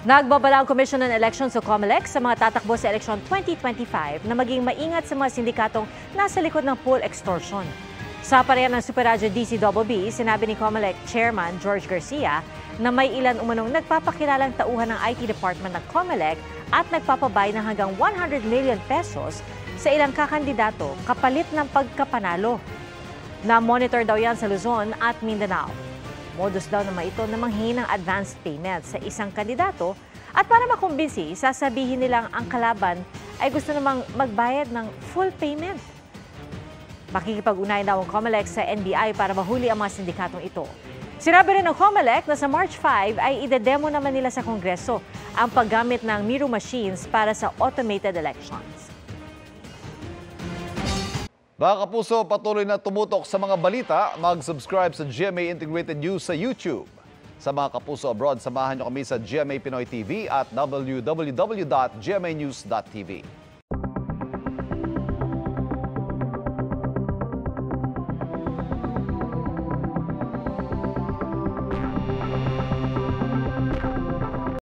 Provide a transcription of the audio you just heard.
Nagbabala ang Commission on Elections o COMELEC sa mga tatakbo sa eleksyon 2025 na maging maingat sa mga sindikatong nasa likod ng poll extortion. Sa pareha ng Super Radyo DCBB, sinabi ni COMELEC Chairman George Garcia na may ilan umanong nagpapakilalang tauhan ng IT Department ng COMELEC at nagpapabay ng hanggang 100 million pesos sa ilang kakandidato kapalit ng pagkapanalo. Na-monitor daw yan sa Luzon at Mindanao. Modus daw naman ito na manghingi ng advance payment sa isang kandidato at para makumbinsi, sasabihin nilang ang kalaban ay gusto namang magbayad ng full payment. Makikipag-ugnayan daw ang COMELEC sa NBI para mahuli ang mga sindikatong ito. Sinabi rin ng COMELEC na sa March 5 ay idedemo naman nila sa Kongreso ang paggamit ng Miro machines para sa automated elections. Mga kapuso, patuloy na tumutok sa mga balita. Mag-subscribe sa GMA Integrated News sa YouTube. Sa mga kapuso abroad, samahan niyo kami sa GMA Pinoy TV at www.gmanews.tv.